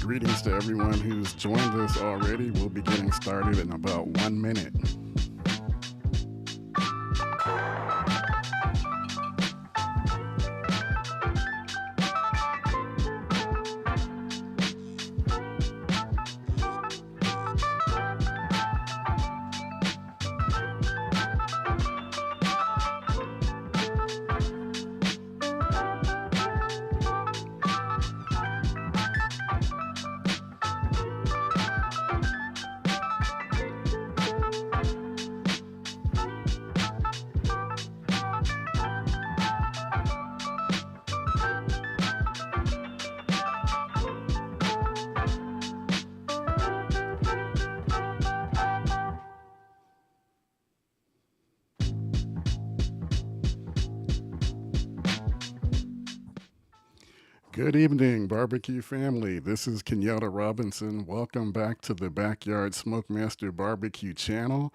Greetings to everyone who's joined us already. We'll be getting started in about 1 minute. Good evening, barbecue family. This is Kenyatta Robinson. Welcome back to the Backyard Smokemaster Barbecue channel.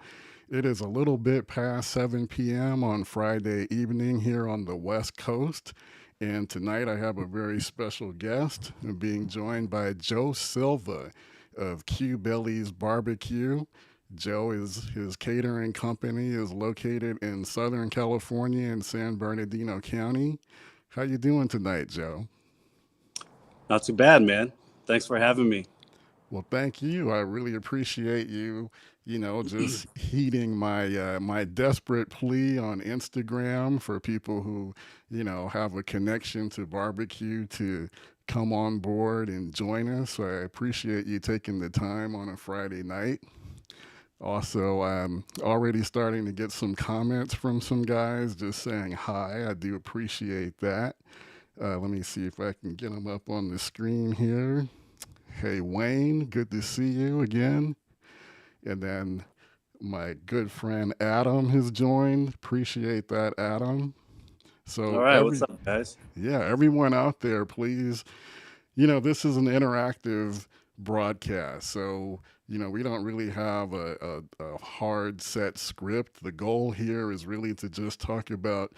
It is a little bit past 7 p.m. on Friday evening here on the West Coast. And tonight I have a very special guest. I'm being joined by Joe Silva of Bellies BBQ. Joe is his catering company is located in Southern California in San Bernardino County. How you doing tonight, Joe? Not too bad, man. Thanks for having me. Well, thank you. I really appreciate you, just heeding my desperate plea on Instagram for people who, have a connection to barbecue to come on board and join us. So I appreciate you taking the time on a Friday night. Also, I'm already starting to get some comments from some guys just saying hi. I do appreciate that. Let me see if I can get them up on the screen here. Hey, Wayne, good to see you again. And then my good friend Adam has joined. Appreciate that, Adam. All So right, what's up, guys? everyone out there, please, this is an interactive broadcast. So, we don't really have a hard set script. The goal here is really to just talk about,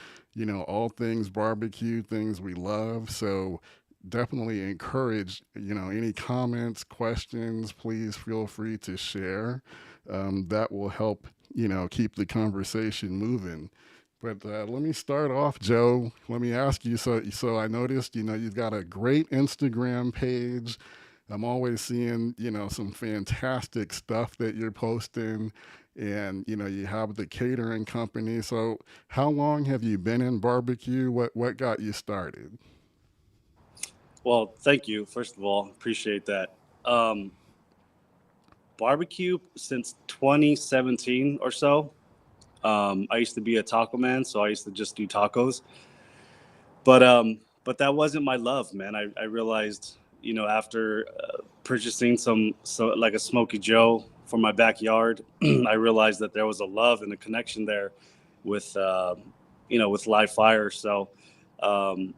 all things barbecue, things we love. So definitely encourage, any comments, questions, please feel free to share. That will help, keep the conversation moving. But let me start off, Joe. Let me ask you. So I noticed, you've got a great Instagram page. I'm always seeing, some fantastic stuff that you're posting, and you have the catering company. So how long have you been in barbecue? What got you started? Well, thank you, first of all. Appreciate that. Um, barbecue since 2017 or so. I used to be a taco man, so I used to just do tacos. But that wasn't my love, man. I realized, after purchasing so like a Smokey Joe for my backyard, I realized that there was a love and a connection there with with live fire. So um,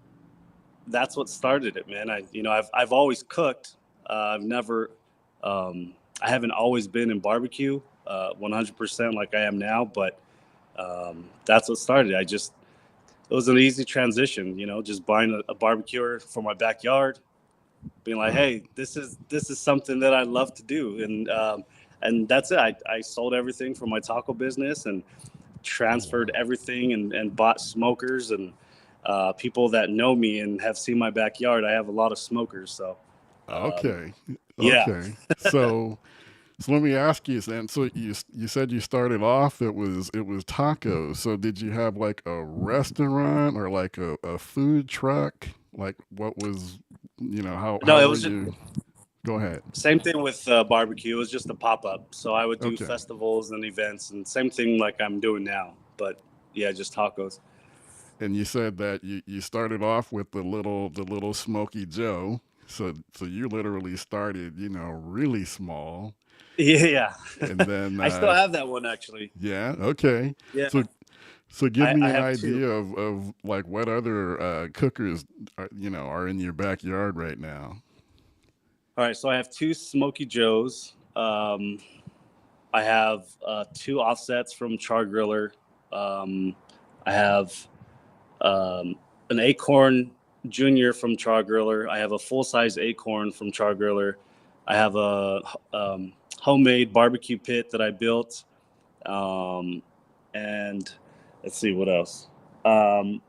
that's what started it, man. I've always cooked. I've never I haven't always been in barbecue 100% like I am now, but that's what started. It was an easy transition, just buying a barbecuer for my backyard, being like, Right. hey, this is something that I love to do, and that's it. I sold everything from my taco business and Oh transferred wow. everything and bought smokers and people that know me and have seen my backyard. I have a lot of smokers, so um, Okay. yeah. Okay. So let me ask you then. So you said you started off it was tacos. So did you have like a restaurant or like a food truck? Like what was No, how it were was just you? Go ahead. same thing with barbecue. It was just a pop up. So I would do Okay. festivals and events, and same thing like I'm doing now. But yeah, just tacos. And you said that you started off with the little Smoky Joe. So you literally started, really small. Yeah, And then I still have that one actually. yeah, okay. Yeah, So so give I me an have two. idea of like what other cookers are in your backyard right now. All right, so I have two Smoky Joes. I have two offsets from Char-Griller. I have an Acorn Junior from Char-Griller. I have a full size Acorn from Char-Griller. I have a homemade barbecue pit that I built. Um, and let's see what else. Um,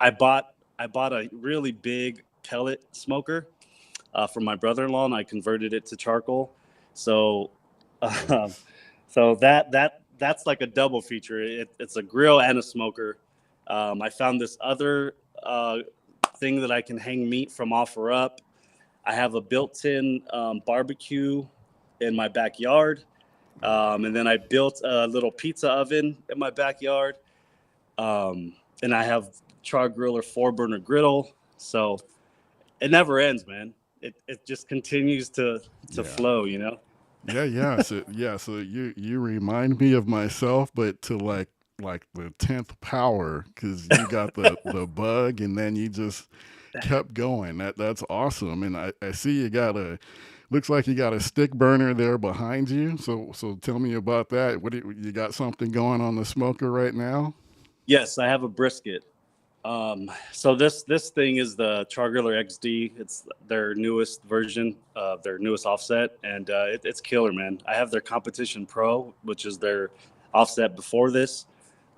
I bought a really big pellet smoker from my brother-in-law, and I converted it to charcoal. So, um, Nice. so that's like a double feature. It's a grill and a smoker. I found this other thing that I can hang meat from offer up. I have a built-in barbecue in my backyard, and then I built a little pizza oven in my backyard, um, and I have Char-Griller 4 burner griddle. So it never ends, man. It just continues to Yeah. flow, you know. So you remind me of myself, but to like the 10th power, because you got the bug, and then you just kept going. That's awesome. And I see you got a looks like you got a stick burner there behind you. So tell me about that. You got something going on the smoker right now? Yes, I have a brisket. So this thing is the Char-Griller XD. It's their newest version, their newest offset, and it's killer, man. I have their Competition Pro, which is their offset before this.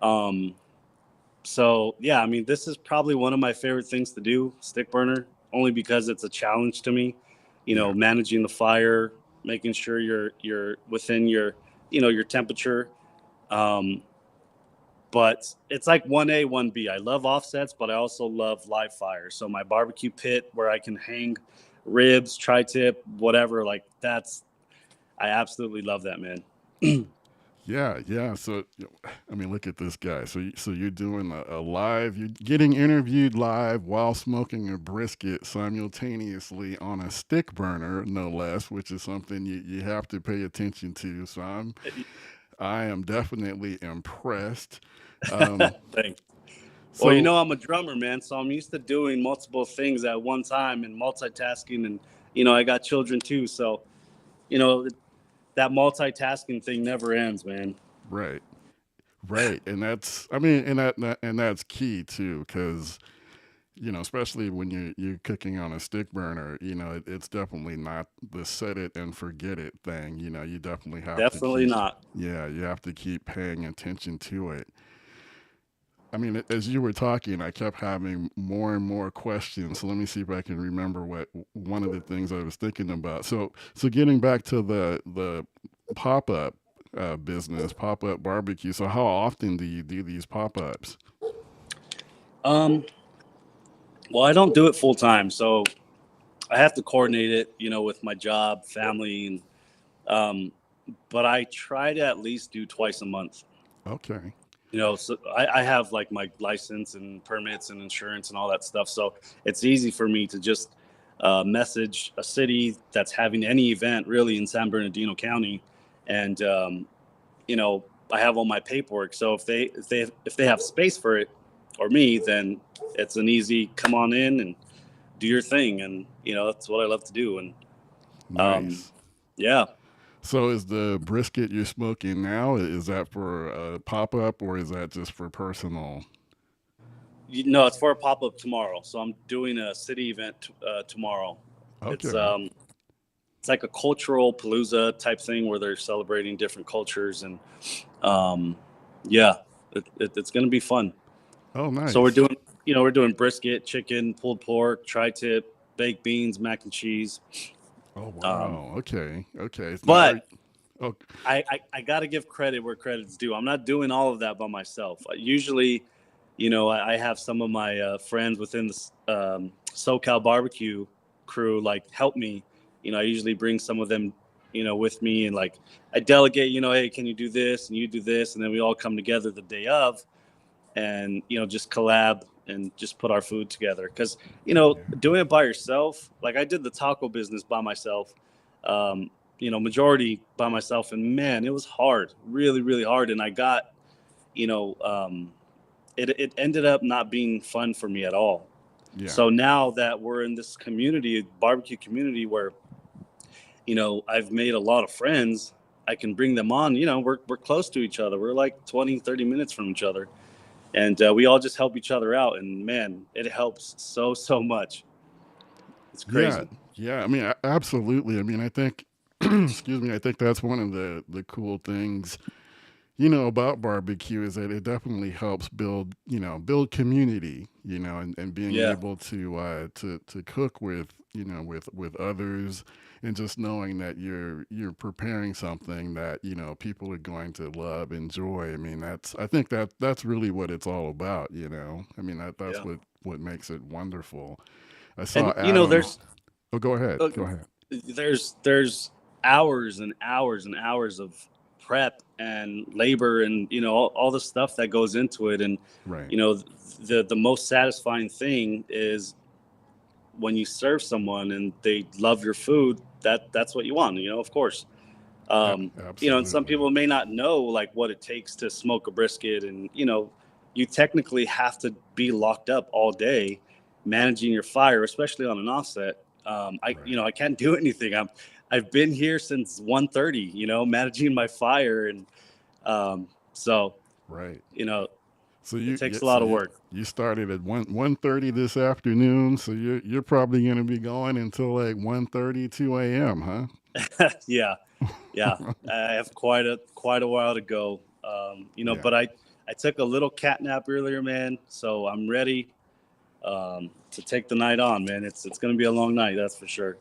Um, so yeah, I mean, this is probably one of my favorite things to do, stick burner, only because it's a challenge to me. Yeah. Managing the fire, making sure you're within your temperature. Um, but it's like 1A, 1B. I love offsets, but I also love live fire. So my barbecue pit where I can hang ribs, tri-tip, whatever, like I absolutely love that, man. Yeah. So, I mean, look at this guy. So you're doing a live. You're getting interviewed live while smoking a brisket simultaneously on a stick burner, no less, which is something you have to pay attention to. So I am definitely impressed. Um, Thanks. Well, so I'm a drummer, man, so I'm used to doing multiple things at one time and multitasking, and I got children too, so you know that multitasking thing never ends, man. right, right, and that's I mean, and that's key too, because especially when you're cooking on a stick burner, it's definitely not the set it and forget it thing. You definitely have to Definitely keep, not. yeah, you have to keep paying attention to it. I mean, as you were talking, I kept having more and more questions. So let me see if I can remember what one of the things I was thinking about. So getting back to the pop up business, pop up barbecue. So how often do you do these pop ups? Um, well, I don't do it full time, so I have to coordinate it, with my job, family, and Um, but I try to at least do twice a month. Okay. So I have like my license and permits and insurance and all that stuff. So it's easy for me to just message a city that's having any event really in San Bernardino County, and I have all my paperwork. So if they have space for it or me, then it's an easy come on in and do your thing, and that's what I love to do. And um, Nice. yeah. So is the brisket you're smoking now, is that for a pop-up or is that just for personal? No, it's for a pop up tomorrow. So I'm doing a city event tomorrow. It's Okay. um, it's like a cultural palooza type thing where they're celebrating different cultures, and um, yeah, it's going to be fun. Oh, So we're nice. doing, we're doing brisket, chicken, pulled pork, tri-tip, baked beans, mac and cheese. Oh, Um, wow. Okay. Okay. It's not. but Oh, I got to give credit where credit's due. I'm not doing all of that by myself. Usually, I have some of my friends within the SoCal barbecue crew like help me. I usually bring some of them, with me, and like I delegate. Hey, can you do this and you do this, and then we all come together the day of, and just collab and just put our food together. Because doing it by yourself, like I did the taco business by myself. Majority by myself, and man, it was hard, really, really hard, and I got, you know, um, it ended up not being fun for me at all. yeah. So now that we're in this community, barbecue community, where I've made a lot of friends, I can bring them on. We're close to each other. We're like 20, 30 minutes from each other, and we all just help each other out. And man, it helps so much. It's Yeah. crazy. Yeah. I mean, absolutely. I mean, I think, excuse me, I think that's one of the cool things, about barbecue is that it definitely helps build community, and being Yeah, able to cook with, with others, and just knowing that you're preparing something that, people are going to love, enjoy. I mean, I think that's really what it's all about, I mean, that's yeah. what makes it wonderful. I saw And Adam. Oh, go ahead. uh, Go ahead. there's hours and hours and hours of prep and labor, and all the stuff that goes into it. And Right. you know the most satisfying thing is when you serve someone and they love your food. That's what you want, of course. And some Absolutely. people may not know like what it takes to smoke a brisket, and you technically have to be locked up all day managing your fire, especially on an offset. I Right. you know I can't do anything. I've been here since 1:30, managing my fire, and so Right. you know So it you yeah, takes a so lot of you work. you started at 1:30 this afternoon, so you're probably going to be going until like 1:30 2 a.m., huh? Yeah, yeah. I have quite a while to go. Yeah. But I took a little cat nap earlier, man. So I'm ready to take the night on, man. It's gonna be a long night, that's for sure.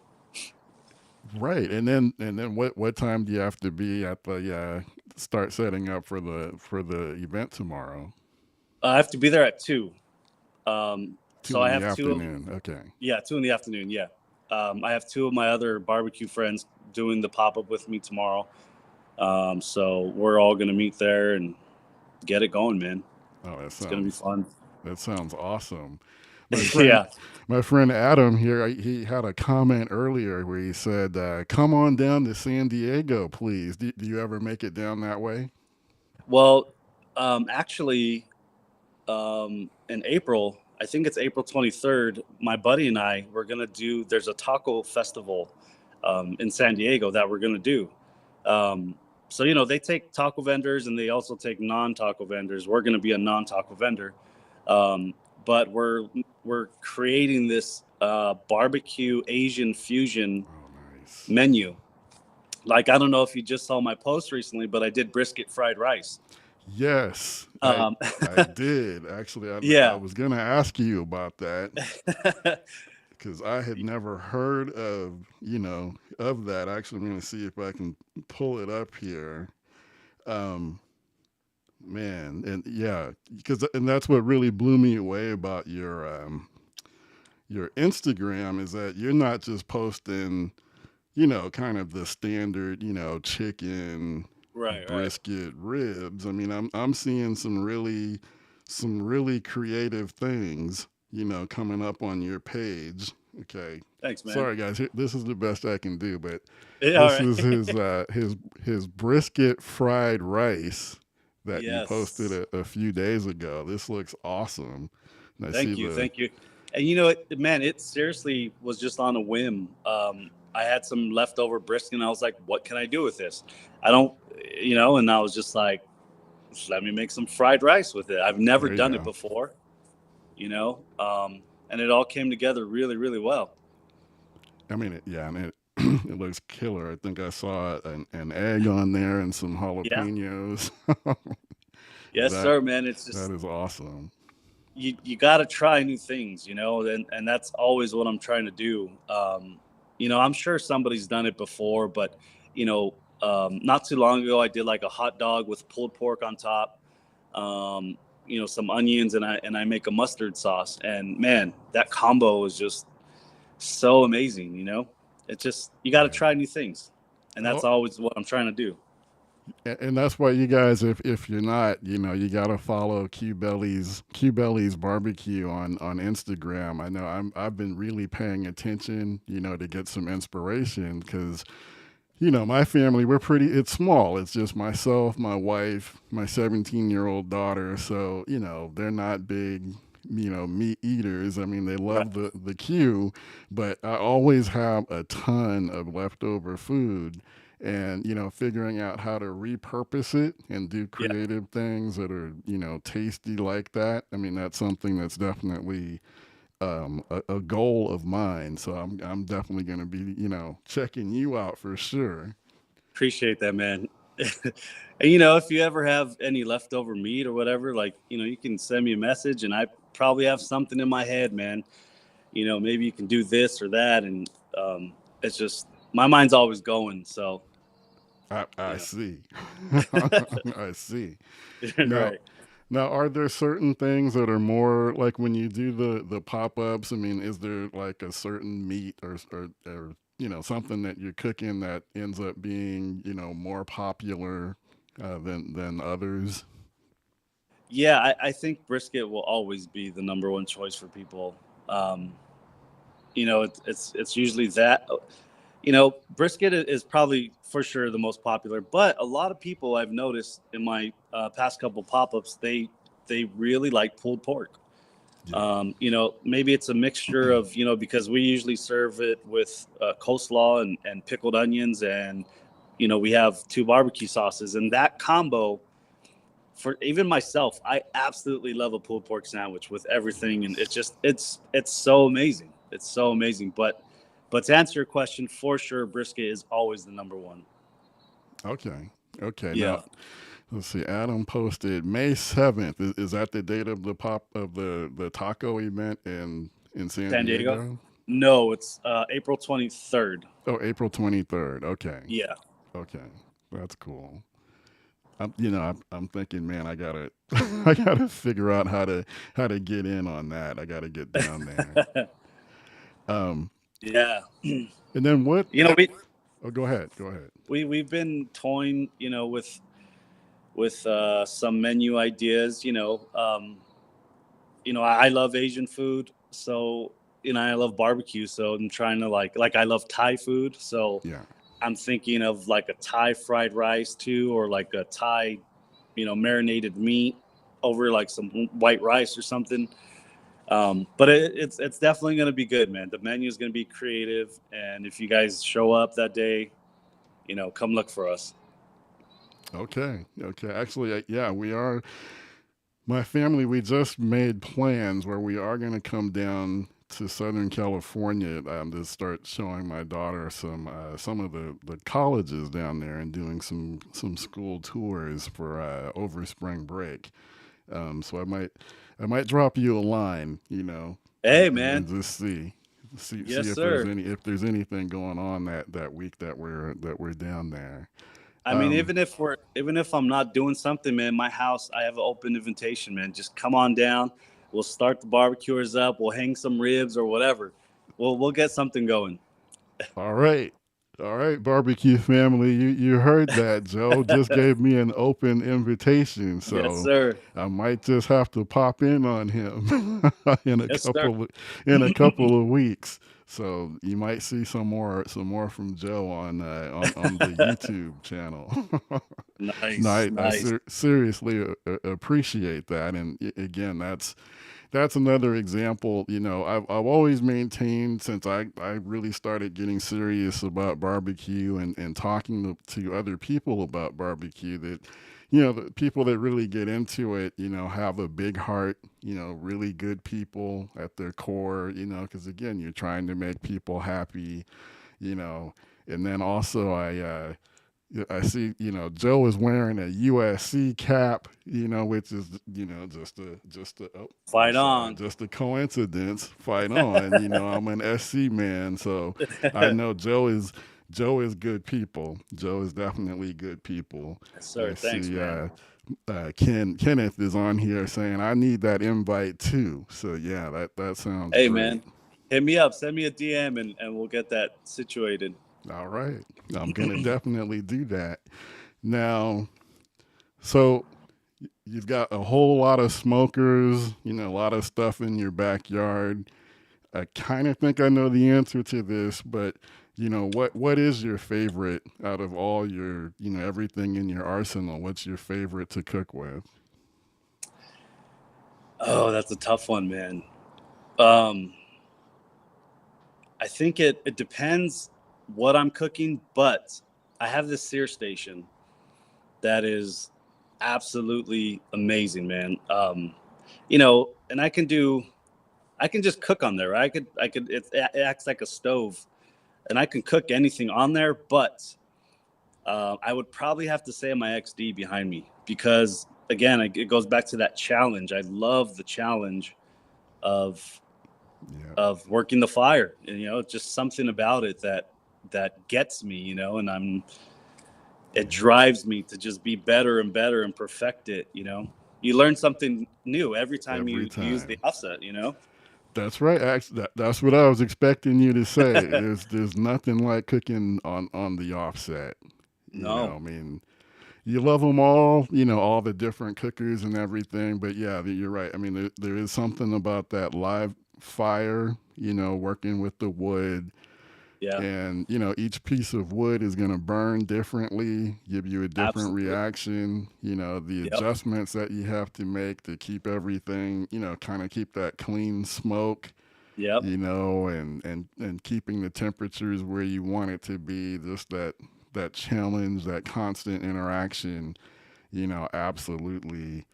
Right. And then what time do you have to be at the start setting up for the event tomorrow? I have to be there at 2. So 2 I in the have afternoon. Okay. 2 in the afternoon. Yeah, I have two of my other barbecue friends doing the pop up with me tomorrow. So we're all gonna meet there and get it going, man. Oh, It's gonna be fun. that sounds awesome. My friend Yeah. my friend Adam here, he had a comment earlier where he said, "Come on down to San Diego, please." Do you ever make it down that way? Well, actually, in April, I think it's April 23rd, my buddy and I, there's a taco festival in San Diego that we're going to do. Um, so, they take taco vendors and they also take non taco vendors. We're going to be a non taco vendor. Um, but we're creating this barbecue Asian fusion Oh, nice. menu. Like, I don't know if you just saw my post recently, but I did brisket fried rice. Yes, I Um, I did actually. I yeah. was gonna ask you about that because I had never heard of that. Actually, I'm gonna see if I can pull it up here. Um, Man, and yeah, because and that's what really blew me away about your Instagram is that you're not just posting, kind of the standard, chicken, Right. brisket, ribs. I mean, I'm seeing some really creative things, coming up on your page. Okay. Thanks, man. Sorry guys, this is the best I can do, but Yeah, all this is his right. uh his brisket fried rice that you posted Yes. a few days ago. This looks awesome. And I see the Thank you. And man, it seriously was just on a whim. I had some leftover brisket, and I was like, "What can I do with this?" I don't, and I was just like, "Let me make some fried rice with it." I've never there you done it go. before, and it all came together really, really well. I mean, yeah, and it it looks killer. I think I saw an egg on there and some Yeah. jalapenos. Yes, that sir, man. It's that just is awesome. you got to try new things, and that's always what I'm trying to do. I'm sure somebody's done it before, but not too long ago I did like a hot dog with pulled pork on top, um, some onions, and I make a mustard sauce, and man, that combo is just so amazing. It's just you got to Right. try new things, and that's Oh, always what I'm trying to do. and that's why you guys, if you're not, you gotta follow Q Bellies Barbecue on Instagram. I know I've been really paying attention, to get some inspiration because my family, it's small. It's just myself, my wife, my 17-year-old daughter. So, they're not big, meat eaters. I mean, they Right. love the Q, but I always have a ton of leftover food. And, figuring out how to repurpose it and do Yeah. creative things that are, tasty like that. I mean, that's something that's definitely a goal of mine. So I'm definitely going to be, checking you out for sure. Appreciate that, man. And if you ever have any leftover meat or whatever, like, you can send me a message and I probably have something in my head, man. Maybe you can do this or that. And it's just, my mind's always going. So, I you see. I see. Now, right. now, are there certain things that are more like when you do the pop ups? I mean, is there like a certain meat or something that you're cooking that ends up being more popular than others? Yeah, I think brisket will always be the number one choice for people. Um, it's usually that. Brisket is probably for sure the most popular, but a lot of people I've noticed in my past couple pop-ups, they really like pulled pork. Yeah. Maybe it's a mixture of, because we usually serve it with coleslaw and pickled onions, and we have two barbecue sauces, and that combo, for even myself, I absolutely love a pulled pork sandwich with everything, and it's so amazing. It's so amazing. But to answer your question, for sure, brisket is always the number one. Okay. Okay. Now, Yeah. let's see. Adam posted May 7th. Is that the date of the taco event in San San Diego? Diego? No, it's April 23rd. Oh, April 23rd. Okay. Yeah. Okay. That's cool. I'm thinking, man, I gotta, I gotta figure out how to get in on that. I gotta get down there. Um, Yeah. and then what? you know, we Oh, go ahead. Go ahead. we've been toying, with some menu ideas. I love Asian food, so I love barbecue, so I'm trying to like I love Thai food, so Yeah. I'm thinking of like a Thai fried rice too, or like a Thai, marinated meat over like some white rice or something. But it's definitely going to be good, man. The menu is going to be creative, and if you guys show up that day, come look for us. Okay. Okay. Actually, yeah, we are. My family, we just made plans where we are going to come down to Southern California to start showing my daughter some of the colleges down there and doing some school tours for over spring break. So I might drop you a line, Hey, and man. just see Yes, if there's sir. anything going on that week that we're down there. I mean, Um, even if I'm not doing something, man, my house, I have an open invitation, man. Just come on down. We'll start the barbecuers up. We'll hang some ribs or whatever. We'll get something going. all right. All right, barbecue family, you heard that. Joe just gave me an open invitation, Yes, so sir. I might just have to pop in on him in a Yes, sir. couple of weeks. So you might see some more from Joe on the YouTube channel. No, Nice, I nice. seriously appreciate that, and again, that's another example. I've always maintained since I really started getting serious about barbecue and talking to other people about barbecue that, the people that really get into it, have a big heart, really good people at their core, because again, you're trying to make people happy, you know, and then also I see, Joe is wearing a USC cap, which is, I'm Fight sorry, on. just a coincidence. Fight on, I'm an SC man, so I know Joe is good people. Joe is definitely good people. Yes, I sir. Thanks, see. man. Kenneth is on here saying I need that invite too. So yeah, that sounds Hey, great. man, hit me up. Send me a DM, and we'll get that situated. All right, I'm gonna definitely do that. Now, so you've got a whole lot of smokers, a lot of stuff in your backyard. I kind of think I know the answer to this, but what is your favorite out of all your, everything in your arsenal? What's your favorite to cook with? Oh, that's a tough one, man. Um, I think it depends what I'm cooking, but I have this sear station that is absolutely amazing, man. And I can just cook on there. It acts like a stove, and I can cook anything on there. But I would probably have to say my XD behind me because again, it goes back to that challenge. I love the challenge of Yeah, working the fire, and just something about it that gets me, and it yeah, drives me to just be better and better and perfect it. You learn something new every time every you use the time. offset. That's right. Actually, that's what I was expecting you to say. There's nothing like cooking on the offset. No. I mean, you love them all, all the different cookers and everything. But yeah, you're right. I mean, there is something about that live fire, working with the wood. Yeah. And, each piece of wood is going to burn differently, give you a different Absolutely. reaction. The Yep. adjustments that you have to make to keep everything, kind of keep that clean smoke, Yep. and keeping the temperatures where you want it to be, just that challenge, that constant interaction, absolutely.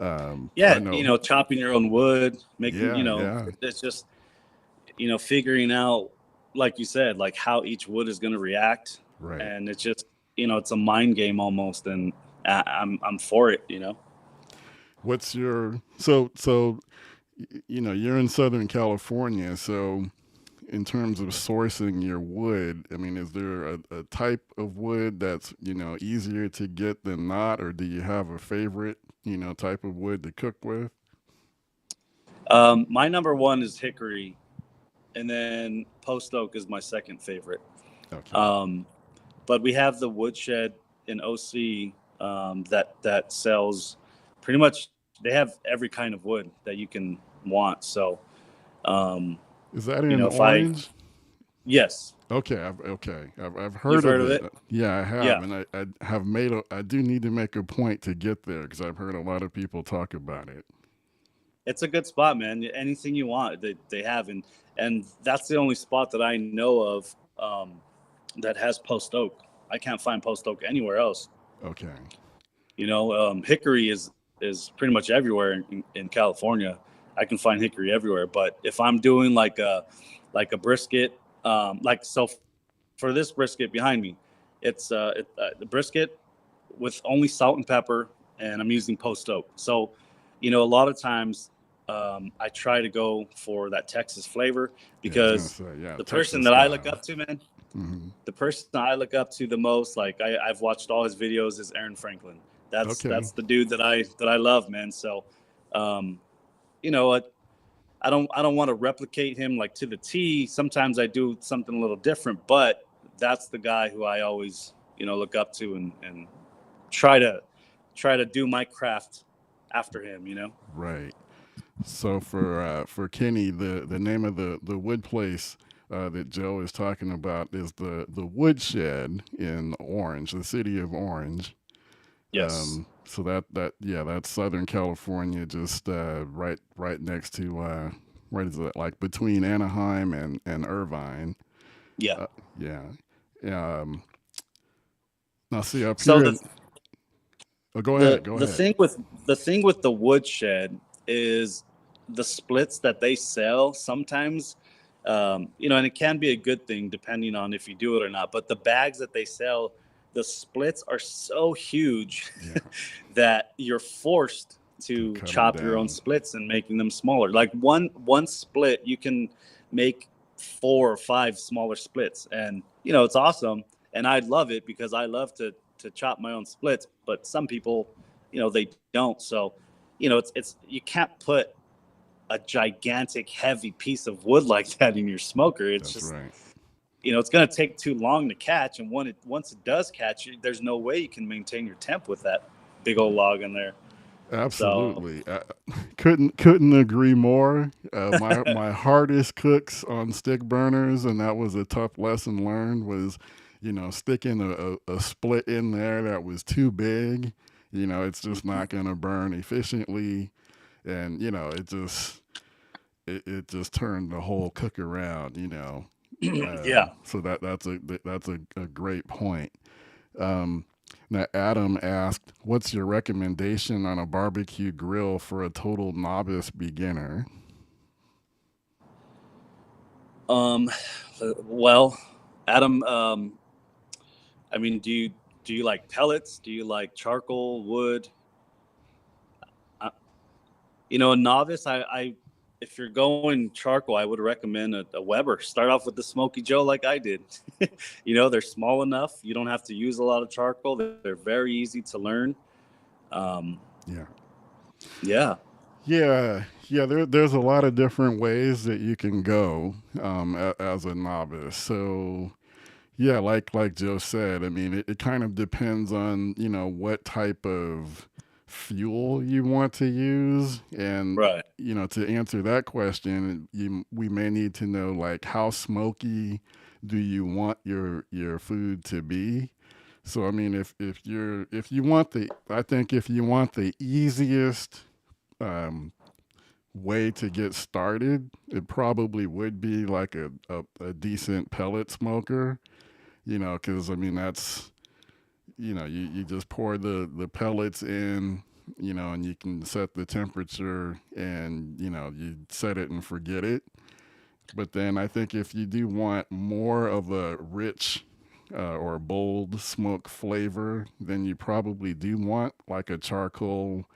I Yeah. know. Chopping your own wood, making, Yeah, yeah, it's just, figuring out, like you said, like how each wood is going to react. right. And it's just, it's a mind game almost. And I'm for it. What's your so you're in Southern California, so in terms of sourcing your wood, I mean, is there a type of wood that's, easier to get than not, or do you have a favorite, type of wood to cook with? My number one is hickory, and then post oak is my second favorite. Okay. Um, but we have the woodshed in OC that sells pretty much. They have every kind of wood that you can want. So, um, Is that in if I Orange? yes, I've you've heard heard of of it. it. Yeah, I have, Yeah, and I have I do need to make a point to get there because I've heard a lot of people talk about it. it's a good spot, man. Anything you want, they have, and that's the only spot that I know of that has post oak. I can't find post oak anywhere else. Okay. Hickory is pretty much everywhere in California. I can find hickory everywhere. But if I'm doing like a brisket, like so for this brisket behind me, it's the brisket with only salt and pepper, and I'm using post oak. So, a lot of times I try to go for that Texas flavor Yeah, I was gonna because say, yeah, the person Texas that I look style. up to, man, Hmm. the person I look up to the most, like I've watched all his videos, is Aaron Franklin. Okay. That's the dude that I love, man. So, um, you know, I, I don't want to replicate him like to the T. Sometimes I do something a little different, but that's the guy who I always, look up to and try to do my craft after him. Right. So for Kenny, the name of the wood place that Joe is talking about is the Woodshed in Orange, the city of Orange. Yes. So that yeah, that's Southern California, just right next to what is it, like between Anaheim and Irvine. Yeah. Yeah. Um, Now see up So here. the Oh, go the ahead. Go the ahead. thing with the woodshed is the splits that they sell sometimes, and it can be a good thing depending on if you do it or not. But the bags that they sell, the splits are so huge Yeah. that you're forced To to cut them chop your own down. splits and making them smaller. Like one split, you can make 4 or 5 smaller splits, and it's awesome. And I love it because I love to chop my own splits. But some people, they don't. So, it's you can't put a gigantic heavy piece of wood like that in your smoker. It's That's just, right. it's going to take too long to catch, and once it does catch, there's no way you can maintain your temp with that big old log in there. So Absolutely. Couldn't agree more. My hardest cooks on stick burners, and that was a tough lesson learned, was sticking a split in there that was too big. It's just not going to burn efficiently, and it just turned the whole cook around. yeah. So that's a great point. Um, Now, Adam asked, "What's your recommendation on a barbecue grill for a total novice beginner?" Um, well, Adam, I mean, do you like pellets? Do you like charcoal, wood? Uh, a novice, I if you're going charcoal, I would recommend a Weber. Start off with the Smokey Joe like I did. They're small enough. You don't have to use a lot of charcoal. They're very easy to learn. Um, Yeah, yeah. yeah. There's a lot of different ways that you can go as a novice. So yeah, like Joe said, I mean, it kind of depends on what type of fuel you want to use, and Right. to answer that question, we may need to know, like, how smoky do you want your food to be. So I mean, if you want the I think if you want the easiest um, way to get started, it probably would be like a decent pellet smoker. Because I mean, that's you just pour the pellets in, and you can set the temperature, and you set it and forget it. But then I think if you do want more of a rich or bold smoke flavor, then you probably do want like a charcoal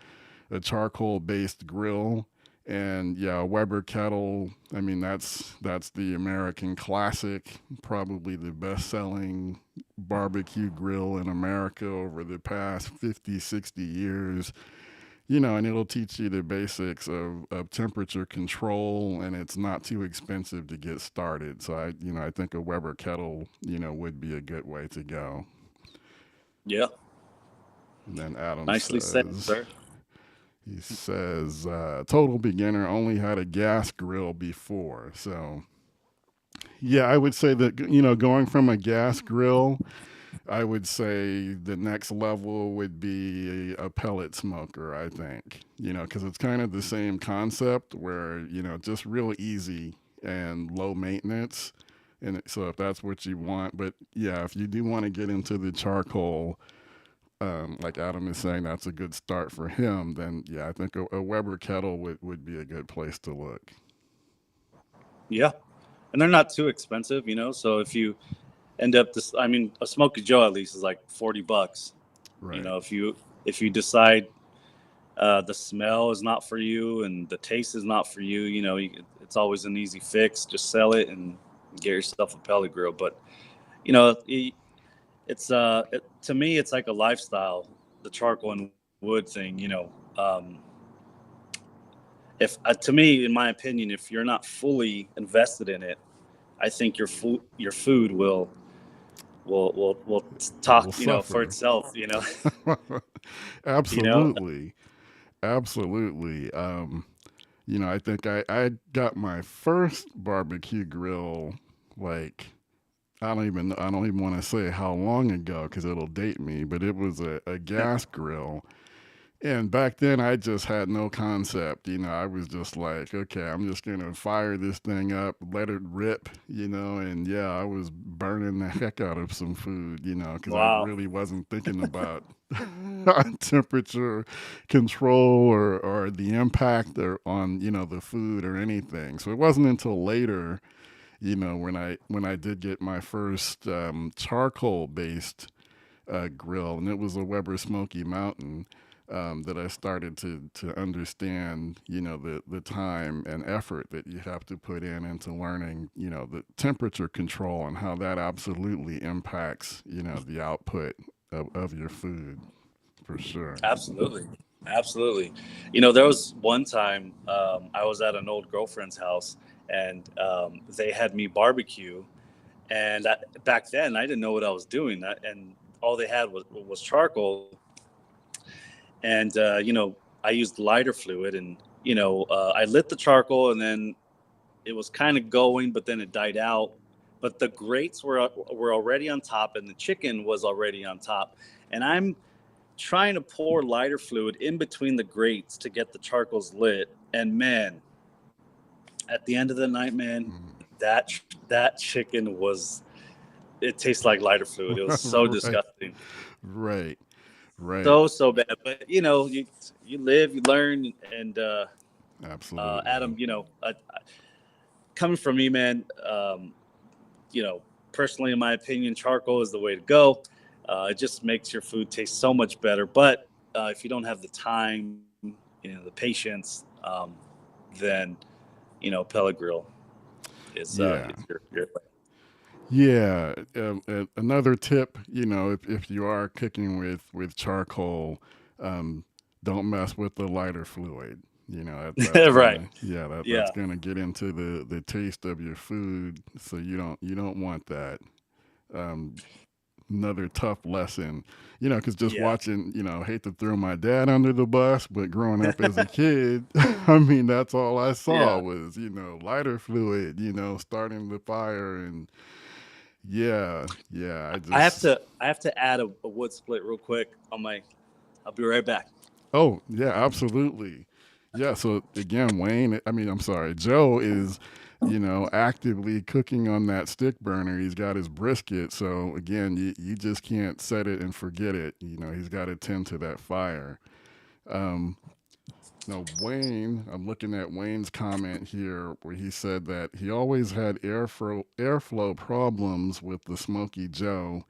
based grill. And yeah, Weber kettle. I mean, that's the American classic, probably the best selling barbecue grill in America over the past 50, 60 years. And it'll teach you the basics of temperature control, and it's not too expensive to get started. So I think a Weber kettle, would be a good way to go. Yeah. And then Adam Nicely said, says, sir. he says, total beginner, only had a gas grill before. So yeah, I would say that going from a gas grill, I would say the next level would be a pellet smoker, I think. Because it's kind of the same concept where, just real easy and low maintenance. And so if that's what you want, but yeah, if you do want to get into the charcoal, like Adam is saying, that's a good start for him. Then yeah, I think a Weber kettle would be a good place to look. Yeah. And they're not too expensive, So if you end up this, I mean, a Smoky Joe at least is like $40. Right. If you decide the smell is not for you and the taste is not for you, it's always an easy fix. Just sell it and get yourself a pellet grill. But to me, it's like a lifestyle, the charcoal and wood thing. If to me, in my opinion, if you're not fully invested in it, I think your food will will Will talk, for suffer. itself, you know. Absolutely. Absolutely. I think I got my first barbecue grill like I don't even want to say how long ago because it'll date me, but it was a gas grill. And back then, I just had no concept. I was just like, okay, I'm just going to fire this thing up, let it rip, and yeah, I was burning the heck out of some food, because I Wow. really wasn't thinking about temperature control or the impact on, the food or anything. So it wasn't until later, when I did get my first charcoal based grill, and it was a Weber Smoky Mountain. That I started to understand, the time and effort that you have to put into learning, the temperature control and how that absolutely impacts, the output of your food for sure. Absolutely. Absolutely. There was one time I was at an old girlfriend's house, and they had me barbecue. And back then, I didn't know what I was doing. And all they had was charcoal. And, I used lighter fluid, and, I lit the charcoal, and then it was kind of going, but then it died out. But the grates were already on top, and the chicken was already on top. And I'm trying to pour lighter fluid in between the grates to get the charcoals lit. And man, at the end of the night, man, that that chicken was it tastes like lighter fluid. It was so Right, disgusting, right, right. so bad. But you live, you learn, and Absolutely. Adam, coming from me, man, you know, personally, in my opinion, charcoal is the way to go. It just makes your food taste so much better. But if you don't have the time, the patience, then pellet grill Yeah. is your Yeah, another tip, if you are cooking with charcoal, um, don't mess with the lighter fluid. That's right. gonna yeah that's Yeah, gonna get into the taste of your food, so you don't want that. Um, Another tough lesson, because just yeah, watching, hate to throw my dad under the bus, but growing up as a kid, I mean that's all I saw yeah. was lighter fluid, starting the fire and yeah, yeah. I just I have to add a wood split real quick on my. I'll be right back. Oh, yeah, absolutely. Yeah, so again, Wayne, I mean, I'm sorry, Joe is, actively cooking on that stick burner. He's got his brisket. So again, you just can't set it and forget it. He's got to tend to that fire. Um, Now, Wayne, I'm looking at Wayne's comment here where he said that he always had airflow problems with the Smokey Joe,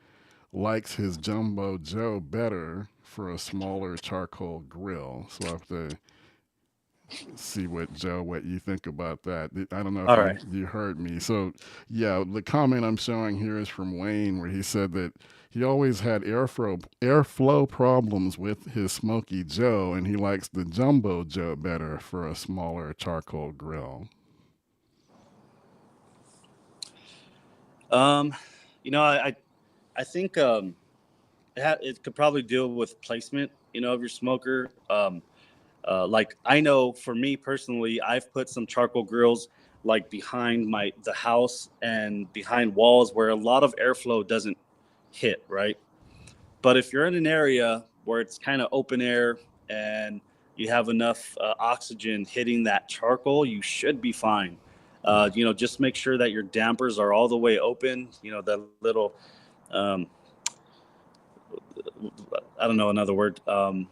likes his Jumbo Joe better for a smaller charcoal grill. So I have to see what you think about that. I don't know if All you right. you heard me. So yeah, the comment I'm showing here is from Wayne where he said that he always had airflow problems with his Smokey Joe, and he likes the Jumbo Joe better for a smaller charcoal grill. Um, I think it could probably deal with placement, of your smoker. Like I know for me personally, I've put some charcoal grills like behind the house and behind walls where a lot of airflow doesn't hit, right? But if you're in an area where it's kind of open air and you have enough oxygen hitting that charcoal, you should be fine. Yeah. Just make sure that your dampers are all the way open. The little, um, I don't know another word. The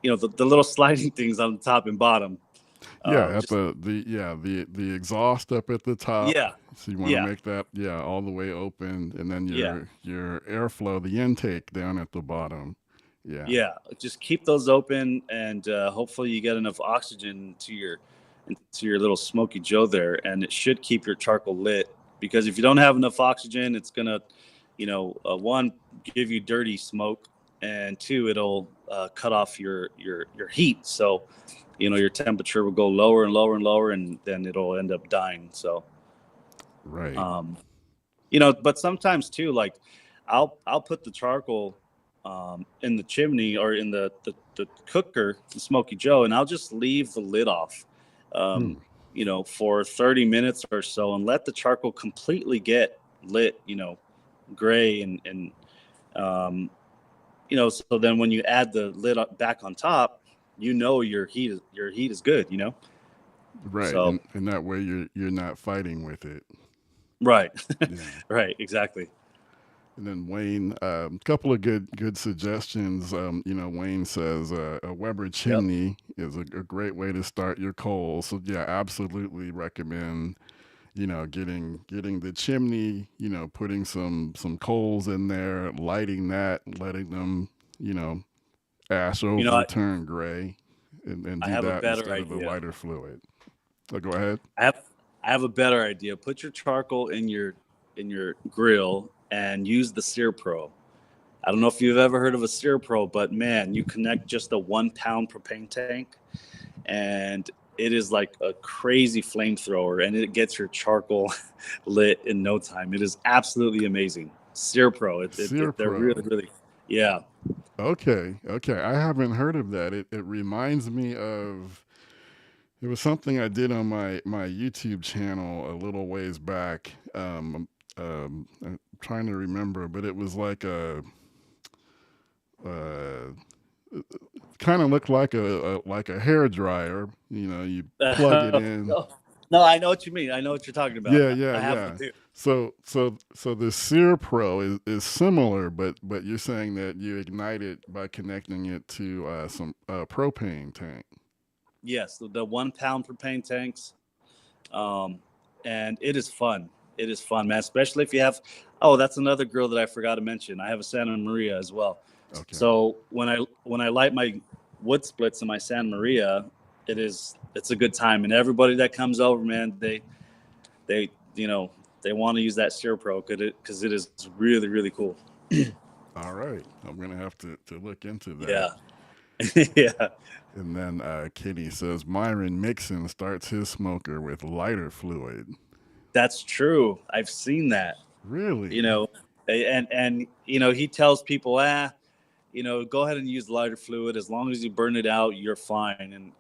little sliding things on the top and bottom. Yeah, at Just the exhaust up at the top. yeah, So you want to yeah, make that all the way open, and then yeah. your airflow, the intake down at the bottom. Yeah, Yeah, just keep those open, and hopefully you get enough oxygen into your little Smoky Joe there, and it should keep your charcoal lit. Because if you don't have enough oxygen, it's gonna, one, give you dirty smoke, and two, it'll cut off your heat. So, your temperature will go lower and lower and lower, and then it'll end up dying. So, right. um, but sometimes too, like I'll put the charcoal in the chimney or in the cooker, the Smokey Joe, and I'll just leave the lid off, Hmm. for 30 minutes or so, and let the charcoal completely get lit, gray and um, so then when you add the lid back on top, your heat is good. Right, So and that way you're not fighting with it. right, Yeah. right, exactly. And then Wayne, a couple of good suggestions. Wayne says a Weber Yep. chimney is a great way to start your coals. So yeah, absolutely recommend getting the chimney. Putting some coals in there, lighting that, letting them you know ash You know, over, I, turn gray, and I do have a that better instead of the idea. lighter fluid. So go ahead. I have I have a better idea. Put your charcoal in your grill and use the SearPro. I don't know if you've ever heard of a SearPro, but man, you connect just a 1 pound propane tank, and it is like a crazy flamethrower, and it gets your charcoal lit in no time. It is absolutely amazing. SearPro, they're really, SearPro. really, yeah. Okay, okay. I haven't heard of that. It reminds me of it was something I did on my YouTube channel a little ways back. I'm trying to remember, but it was like uh, kind of looked like a hair dryer. You plug it in. No, no, I know what you mean. I know what you're talking about. Yeah, yeah, I have one yeah. too. So the Sear Pro is similar, but you're saying that you ignite it by connecting it to some propane tank. Yes, the 1 pound propane tanks, um, and it is fun. It is fun, man. Especially if you have. Oh, that's another grill that I forgot to mention. I have a Santa Maria as well. Okay. So when I light my wood splits in my Santa Maria, it's a good time, and everybody that comes over, man, they they want to use that Stir Pro because it is really really cool. All right. I'm gonna have to look into that. Yeah, yeah, And then Kitty says Myron Mixon starts his smoker with lighter fluid. that's true. I've seen that. You Really? know, and he tells people, go ahead and use lighter fluid as long as you burn it out, you're fine. And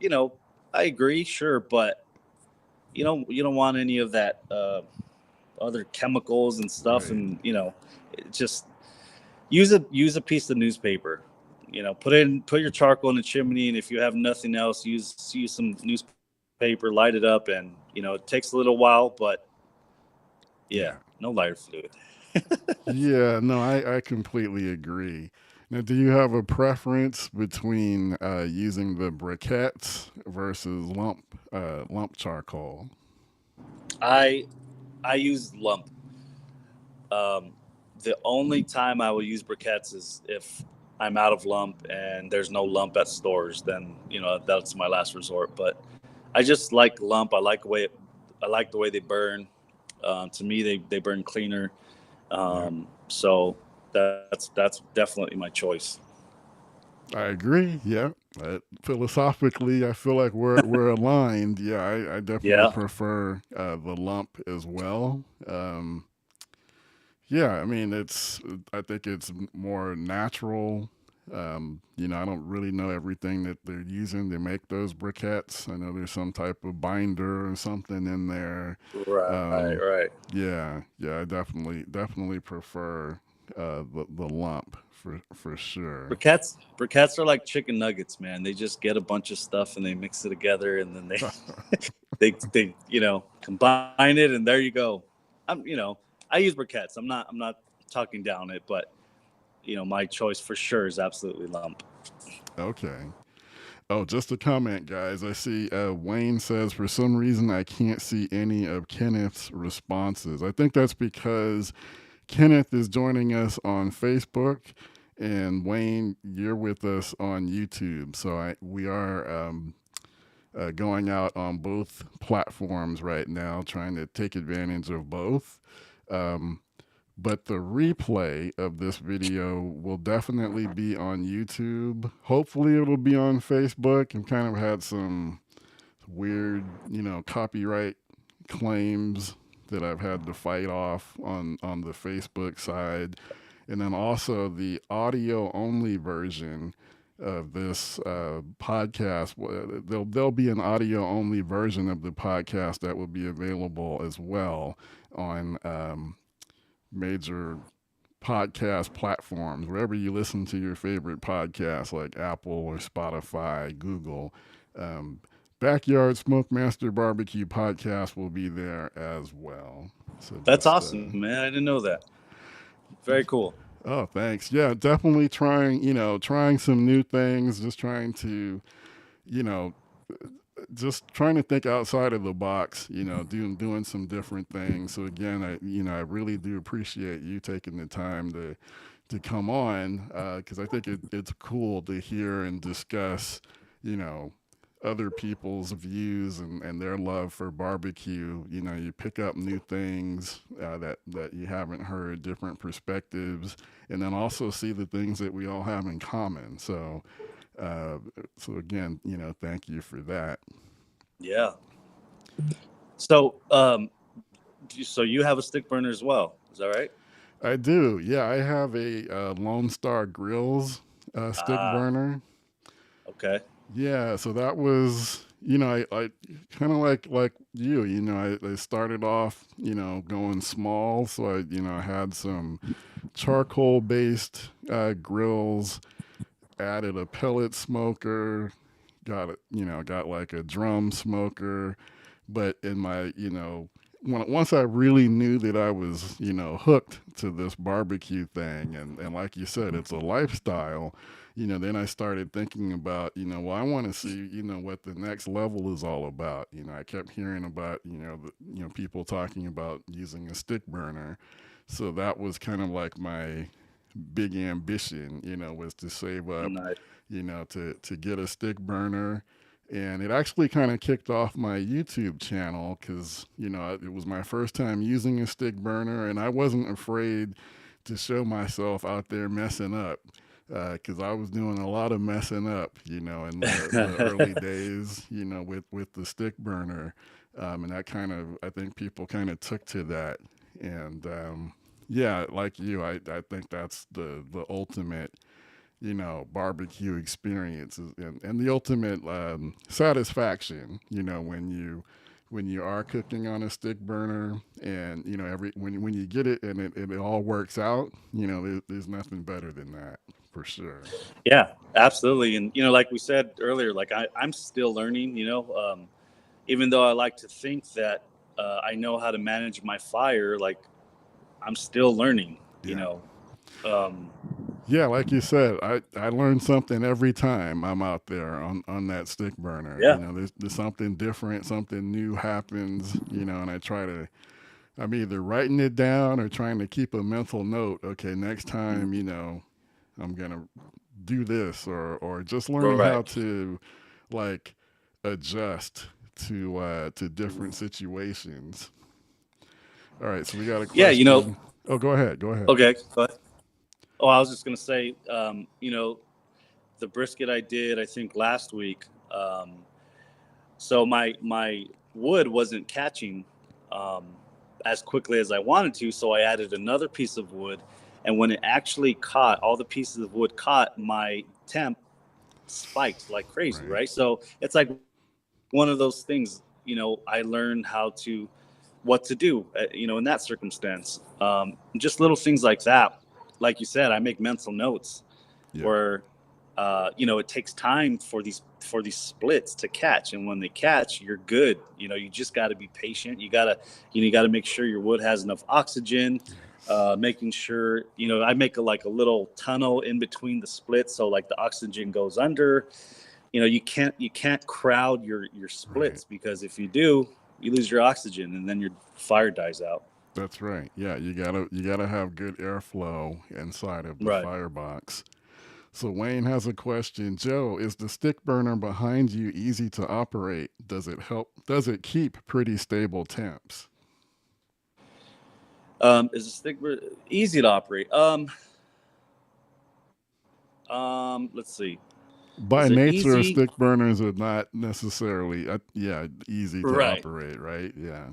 I agree, sure, but you don't want any of that other chemicals and stuff, Right. and just use a piece of newspaper. Put your charcoal in the chimney, and if you have nothing else, use some newspaper, light it up, and it takes a little while, but yeah, Yeah. no lighter fluid. Yeah. No, I completely agree. Now, do you have a preference between using the briquettes versus lump charcoal? I I use lump. Um, the only time I will use briquettes is if I'm out of lump and there's no lump at stores. Then that's my last resort. But I just like lump. I like the way they burn. To me, they burn cleaner. Yeah. So that's definitely my choice. I agree. Yeah. Philosophically, I feel like we're aligned. Yeah, I definitely Yeah. prefer the lump as well. Yeah, I mean, I think it's more natural. I don't really know everything that they're using to make those briquettes. I know there's some type of binder or something in there. Right. Um, Right. yeah, I definitely prefer the lump for sure. Briquettes are like chicken nuggets, man. They just get a bunch of stuff and they mix it together, and then they they combine it, and there you go. I use briquettes. I'm not talking down it, but my choice for sure is absolutely lump. Okay. Oh, just a comment, guys. I see Wayne says for some reason I can't see any of Kenneth's responses. I think that's because Kenneth is joining us on Facebook, and Wayne, you're with us on YouTube. So we are going out on both platforms right now, trying to take advantage of both. Um, but the replay of this video will definitely be on YouTube. Hopefully, it'll be on Facebook. I've kind of had some weird, copyright claims that I've had to fight off on the Facebook side. And then also the audio only version of this podcast. There'll be an audio only version of the podcast that will be available as well on major podcast platforms, wherever you listen to your favorite podcasts, like Apple or Spotify, Google. Um, Backyard Smokemaster Barbecue podcast will be there as well. So That's just awesome, man. I didn't know that. Very cool. oh, thanks. Yeah, definitely trying, trying some new things, just trying to, you know, just trying to think outside of the box, doing some different things. So again, I really do appreciate you taking the time to come on, because I think it's cool to hear and discuss, you know, other people's views and their love for barbecue. You pick up new things that you haven't heard, different perspectives, and then also see the things that we all have in common. Uh, so again, thank you for that. Yeah. So, so you have a stick burner as well. Is that right? I do. Yeah, I have a Lone Star Grills stick Ah, burner. okay. Yeah, so that was, I kind of like you, I started off, going small. So I had some charcoal based grills, added a pellet smoker, got like a drum smoker. But in my, once I really knew that I was, hooked to this barbecue thing, and like you said, it's a lifestyle. Then I started thinking about, well, I want to see, what the next level is all about. I kept hearing about, people talking about using a stick burner. So that was kind of like my big ambition, was to save up, Nice. to get a stick burner. And it actually kind of kicked off my YouTube channel because, it was my first time using a stick burner, and I wasn't afraid to show myself out there messing up because I was doing a lot of messing up, in the early days, with the stick burner. And that kind of, I think people kind of took to that. And yeah, like you, I think that's the ultimate, barbecue experiences and the ultimate satisfaction, when you are cooking on a stick burner and, when you get it and it all works out, there's nothing better than that for sure. Yeah, absolutely. And like we said earlier, like I'm still learning. Even though I like to think that I know how to manage my fire, like I'm still learning. You Yeah. know. Um, Yeah, like you said, I learn something every time I'm out there on that stick burner. yeah. There's something different, something new happens, and I'm either writing it down or trying to keep a mental note. Okay, next time, I'm gonna do this, or just learning how Right. to like adjust to different situations. All right, so we got a Yeah. question. Oh, go ahead. Go ahead. Okay. But oh, I was just gonna say, the brisket I did, I think last week. So my wood wasn't catching um, as quickly as I wanted to, so I added another piece of wood, and when it actually caught, all the pieces of wood caught, my temp spiked like crazy, Right. right? So it's like one of those things. I learned how to what to do, in that circumstance. Just little things like that. Like you said, I make mental notes Yeah. where it takes time for these splits to catch, and when they catch, you're good. You just got to be patient. You got to make sure your wood has enough oxygen. Yes. Making sure, I make like a little tunnel in between the splits, so like the oxygen goes under. You can't crowd your Right. splits, because if you do, you lose your oxygen and then your fire dies out. That's right. Yeah, you gotta have good airflow inside of the Right. firebox. So Wayne has a question. Joe, is the stick burner behind you easy to operate? Does it help? Does it keep pretty stable temps? Is a stick easy to operate? Let's see. By Is it nature, easy? stick burners are not necessarily, yeah, easy to Right. operate, right? Yeah.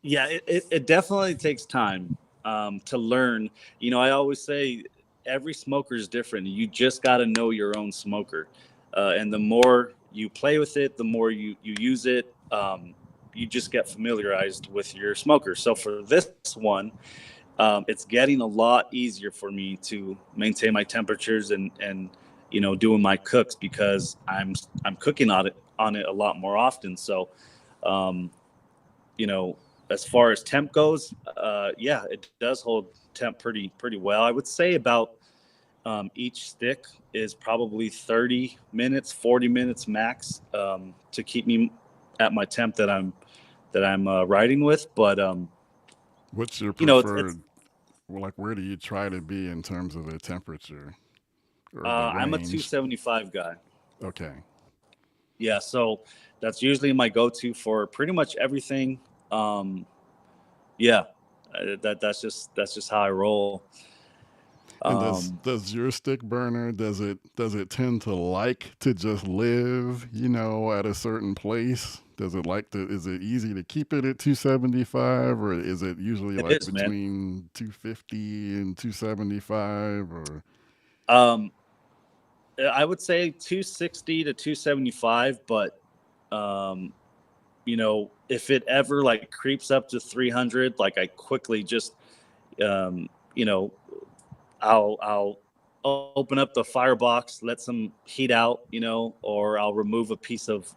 Yeah, it definitely takes time to learn. I always say, every smoker is different. You just got to know your own smoker, and the more you play with it, the more you use it. You just get familiarized with your smoker. So for this one, it's getting a lot easier for me to maintain my temperatures and doing my cooks because I'm cooking on it a lot more often. So um, you know, as far as temp goes, yeah, it does hold temp pretty well. I would say about each stick is probably 30 minutes, 40 minutes max to keep me at my temp that I'm riding with. But What's your it's preferred? Well, like, where do you try to be in terms of the temperature or the I'm a range? 275 guy. Okay. Yeah, so that's usually my go-to for pretty much everything. Um, yeah, that's just how I roll. And Um, does your stick burner, does it tend to like to just live, at a certain place? Does it like to is it easy to keep it at 275, or is it usually it like is, man. between 250 and 275, or Um, I would say 260 to 275, but um, if it ever like creeps up to 300, like I quickly just um, you know, I'll open up the firebox, let some heat out, or I'll remove a piece of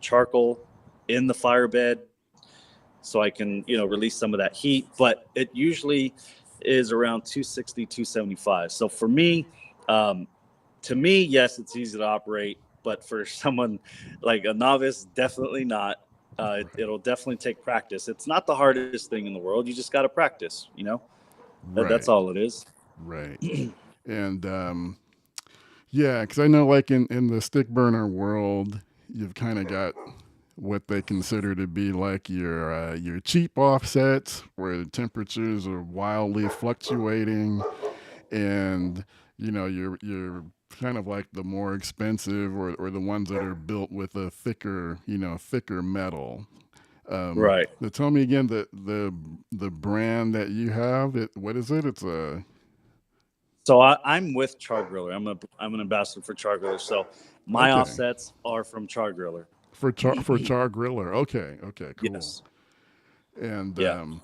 charcoal in the fire bed so I can, release some of that heat. But it usually is around 260, 275. So for me, um, to me, yes, it's easy to operate, but for someone like a novice, definitely not. right, It'll definitely take practice. It's not the hardest thing in the world. You just got to practice. That's right, all it is. right. And yeah, because I know, like, in the stick burner world, you've kind of got what they consider to be like your cheap offsets, where the temperatures are wildly fluctuating, and you're kind of like the more expensive, or the ones that are built with a thicker metal. Right. But tell me again, the brand that you have. What is it? It's a So I'm with Char-Griller. I'm an ambassador for Char-Griller. So my okay offsets are from Char-Griller. for Char Griller. Okay, okay, cool. Yes. And Yeah. I'm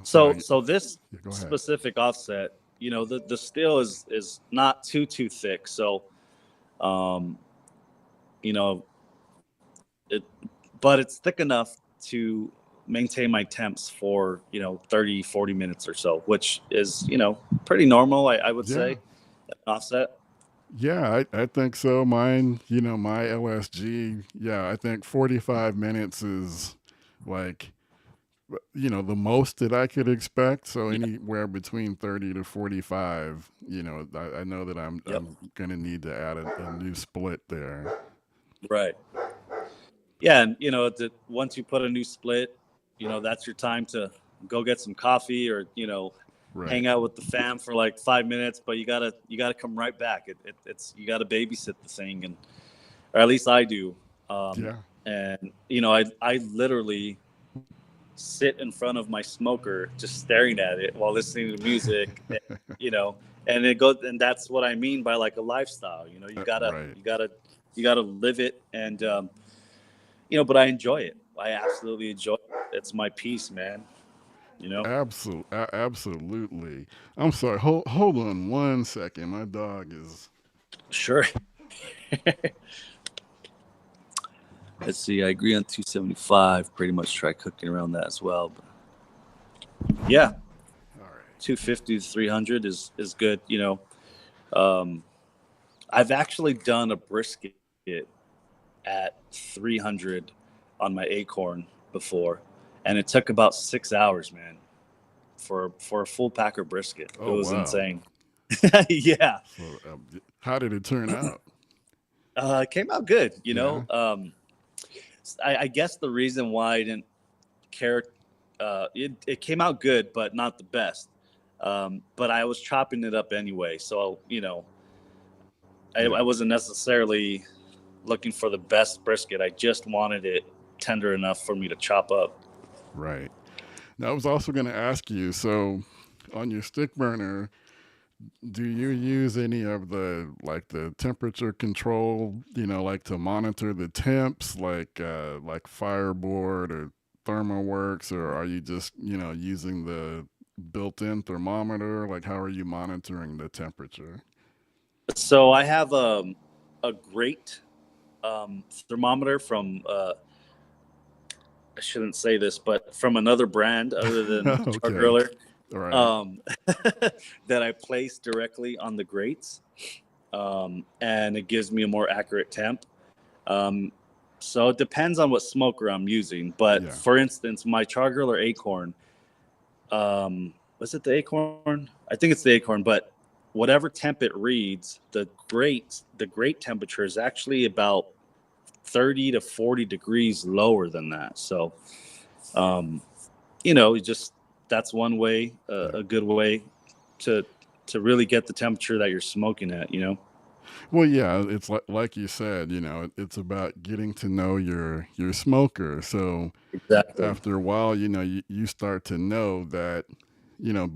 So sorry. so this Yeah, go ahead. specific offset, the steel is not too thick. So um, you know, it but it's thick enough to maintain my temps for 30, 40 minutes or so, which is pretty normal, I would Yeah, say, offset. yeah, I think so. Mine, my LSG. Yeah, I think 45 minutes is like the most that I could expect. So Yeah. anywhere between 30 to 45. I know that Yep. I'm gonna need to add a new split there. Right. Yeah, and once you put a new split, that's your time to go get some coffee or Right. hang out with the fam for like 5 minutes. But you gotta come right back. It's you gotta babysit the thing, and or at least I do. Um, Yeah. and I literally sit in front of my smoker just staring at it while listening to music. You know, and that's what I mean by like a lifestyle. You gotta Right. you gotta you gotta live it and. But I enjoy it. I absolutely enjoy it. It's my piece, man. You know? Absolutely. I'm sorry. Hold on one second. My dog is. Sure. Let's see. I agree on 275. Pretty much try cooking around that as well. But yeah, All right. 250 to 300 is good. Um, I've actually done a brisket at 300 on my Acorn before, and it took about 6 hours, man, for a full packer brisket. It Oh was wow. insane. Yeah. So, how did it turn out? It came out good. Yeah. I guess the reason why I didn't care, it came out good, but not the best. But I was chopping it up anyway, so I Yeah. wasn't necessarily looking for the best brisket. I just wanted it tender enough for me to chop up. Right. Now I was also going to ask you. So, on your stick burner, Do you use any of the like the temperature control, like to monitor the temps, like Fireboard or ThermoWorks, or are you just, using the built-in thermometer? Like how are you monitoring the temperature? So I have a great thermometer from I shouldn't say this, but from another brand other than Okay. Char-Griller, All right. um, that I place directly on the grates, and it gives me a more accurate temp. Um, so it depends on what smoker I'm using. But Yeah. for instance, my Char-Griller Acorn, was it the Acorn? I think it's the Acorn, but whatever temp it reads, the grate temperature is actually about 30 to 40 degrees lower than that. So, um, just that's one way, Yeah. a good way to really get the temperature that you're smoking at. Well, yeah, it's like you said, it's about getting to know your smoker. So Exactly. after a while, you start to know that,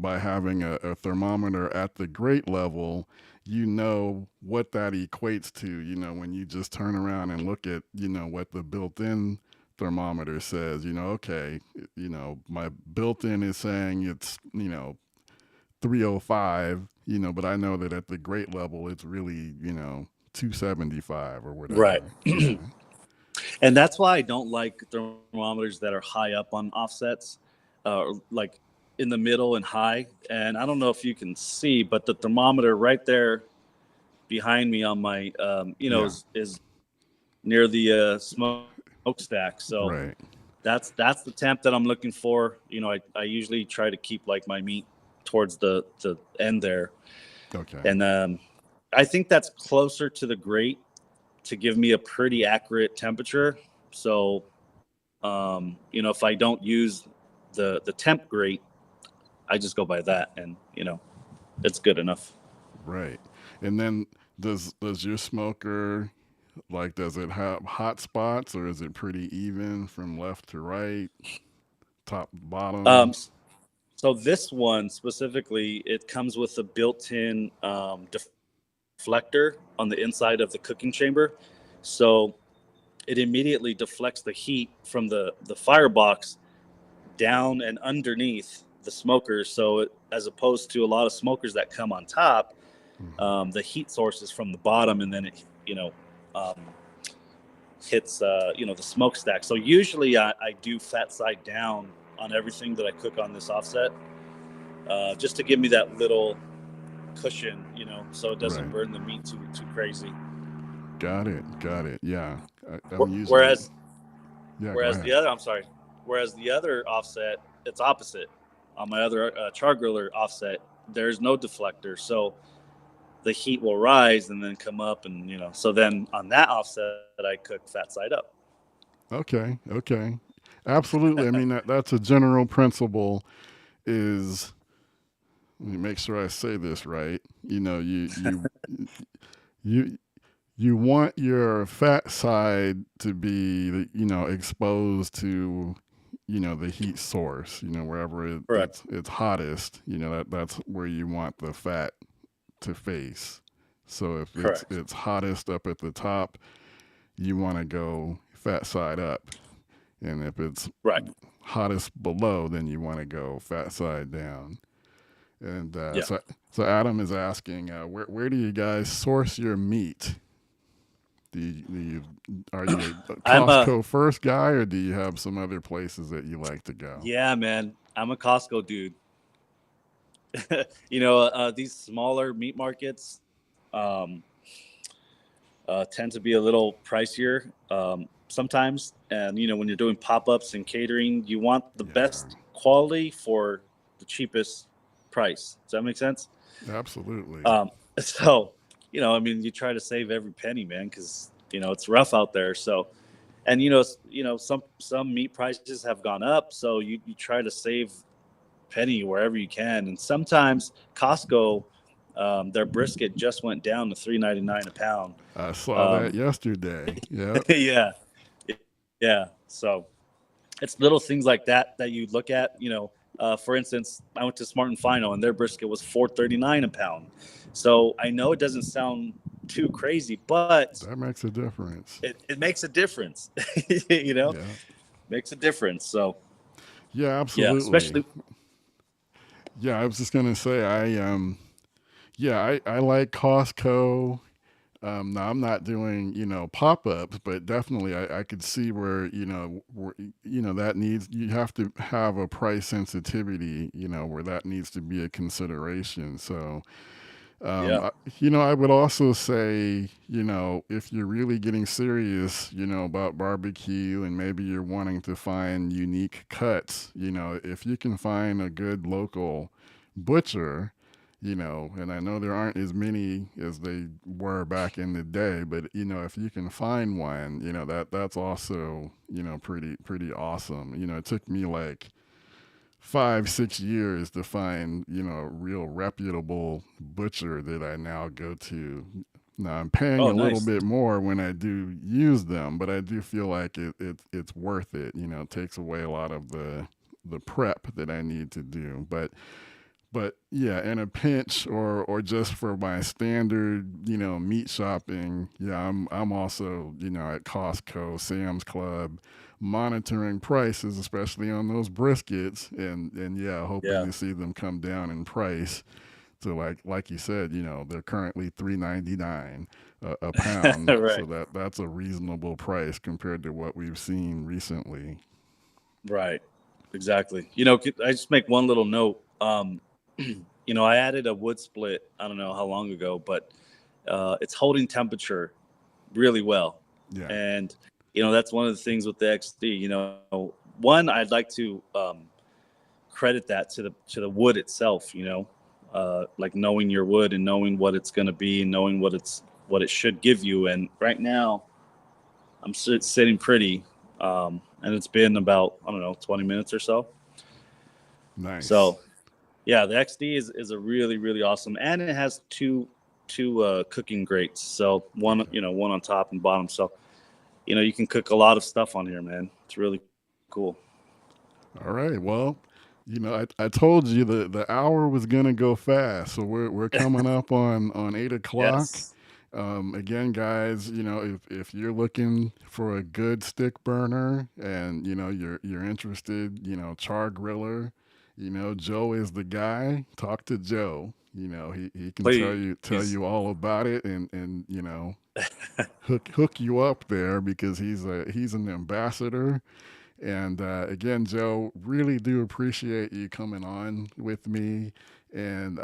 by having a thermometer at the grate level, you know what that equates to, when you just turn around and look at, what the built in thermometer says, okay, my built in is saying it's, 305, but I know that at the grade level, it's really, 275 or Right. whatever. Yeah. And that's why I don't like thermometers that are high up on offsets, like in the middle and high. And I don't know if you can see, but the thermometer right there behind me on my, Yeah. is near the smokestack. So Right. that's the temp that I'm looking for. I usually try to keep like my meat towards the end there, Okay. and I think that's closer to the grate to give me a pretty accurate temperature. So, if I don't use the temp grate, I just go by that, and it's good enough. Right. And then does your smoker, like, does it have hot spots, or is it pretty even from left to right, top to Um, bottom? so this one specifically, it comes with a built-in deflector on the inside of the cooking chamber, so it immediately deflects the heat from the firebox down and underneath the smokers. So as opposed to a lot of smokers that come on top, Hmm. the heat source is from the bottom, and then it um, hits the smokestack. So usually I do fat side down on everything that I cook on this offset, just to give me that little cushion, so it doesn't Right. burn the meat too crazy. Got it. Got it. Yeah. I'm usually, Whereas yeah, go whereas ahead. the other I'm sorry, whereas the other offset, it's opposite. On my other char griller offset, there's no deflector, so the heat will rise and then come up, and so then on that offset I cook fat side up. Okay. Okay. Absolutely. I mean, that's a general principle is, let me make sure I say this right. You you want your fat side to be, exposed to, the heat source, wherever Correct. it's hottest, that's where you want the fat to face. So if it's Correct. it's hottest up at the top, you want to go fat side up, and if it's Right. hottest below, then you want to go fat side down. And Yeah. so Adam is asking, where do you guys source your meat? Do you are you a I'm a Costco first guy, or do you have some other places that you like to go? Yeah, man. I'm a Costco dude. These smaller meat markets tend to be a little pricier sometimes. And when you're doing pop-ups and catering, you want the Yeah, best quality for the cheapest price. Does that make sense? absolutely. Um, so, I mean, you try to save every penny, man, because it's rough out there. So, and some meat prices have gone up, so you try to save penny wherever you can. And sometimes Costco, their brisket just went down to $3.99 a pound. I saw that Um, yesterday. Yep. yeah, yeah. So it's little things like that that you look at. For instance, I went to Smart and Final, and their brisket was $4.39 a pound. So I know it doesn't sound too crazy, but That makes a difference. it makes a difference. you know, Yeah. makes a difference. So Yeah, yeah, absolutely. especially Yeah, I was just gonna say I like Costco. Now I'm not doing, pop-ups, but definitely I could see where, that needs, you have to have a price sensitivity, where that needs to be a consideration. So, yeah. I, I would also say, if you're really getting serious, about barbecue and maybe you're wanting to find unique cuts, if you can find a good local butcher, and I know there aren't as many as they were back in the day, but if you can find one, that's also, pretty awesome. It took me like 5, 6 years to find a real reputable butcher that I now go to. Now I'm paying Oh, a little nice. bit more when I do use them, but I do feel like it's worth it. It takes away a lot of the prep that I need to do. But yeah, in a pinch or just for my standard, meat shopping, yeah, I'm also, at Costco, Sam's Club, monitoring prices, especially on those briskets, and yeah, hoping Yeah. to see them come down in price. So like you said, they're currently $3.99 a pound, so right. that's a reasonable price compared to what we've seen recently. Right. Exactly. I just make one little note. I added a wood split. I don't know how long ago, but it's holding temperature really well. Yeah. And that's one of the things with the XD. One, I'd like to credit that to the wood itself. Like knowing your wood and knowing what it's going to be and knowing what it should give you. And right now, I'm sitting pretty, and it's been about, I don't know, 20 minutes or so. Nice. So yeah, the XD is a really really awesome, and it has two cooking grates. So one Okay. one on top and bottom. So you can cook a lot of stuff on here, man. It's really cool. All right. Well, I told you the hour was gonna go fast, so we're coming up on 8 o'clock. Yes, Again, guys, if you're looking for a good stick burner and you're interested, Char-Griller, Joe is the guy. Talk to Joe. He can please. tell you all about it and hook you up there because he's an ambassador. And again, Joe, really do appreciate you coming on with me. And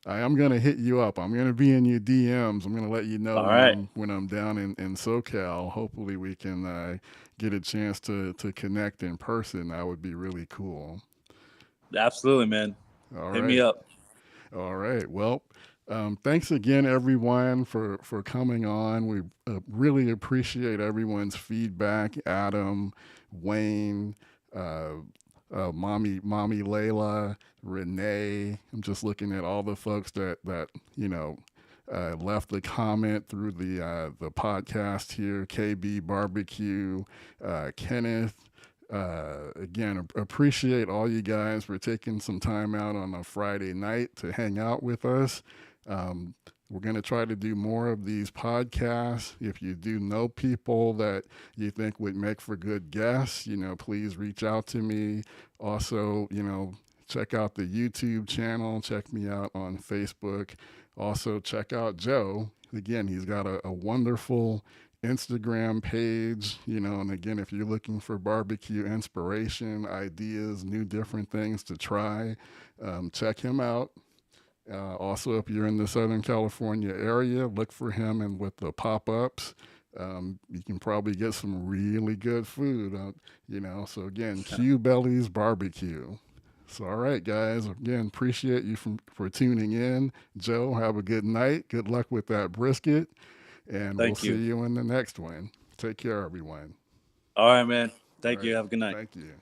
I am gonna hit you up. I'm gonna be in your DMs. I'm gonna let you know All right, when I'm down in SoCal. Hopefully, we can get a chance to connect in person. That would be really cool. absolutely, man. All Hit me right. up. All right. Well, thanks again, everyone, for coming on. We really appreciate everyone's feedback. Adam, Wayne, uh, mommy Layla, Renee. I'm just looking at all the folks that left a comment through the podcast here. KB Barbecue, Kenneth. Again, appreciate all you guys for taking some time out on a Friday night to hang out with us. We're going to try to do more of these podcasts. If you do know people that you think would make for good guests, please reach out to me. Also, check out the YouTube channel. Check me out on Facebook. Also, check out Joe. Again, he's got a wonderful Instagram page, and again, if you're looking for barbecue inspiration, ideas, new different things to try, check him out. Also, if you're in the Southern California area, look for him and with the pop ups. You can probably get some really good food, So, again, Q Bellies Barbecue. So, all right, guys. Again, appreciate you for tuning in. Joe, have a good night. Good luck with that brisket. And we'll Thank see you. you in the next one. Take care, everyone. All right, man. All Thank right. you. Have a good night. Thank you.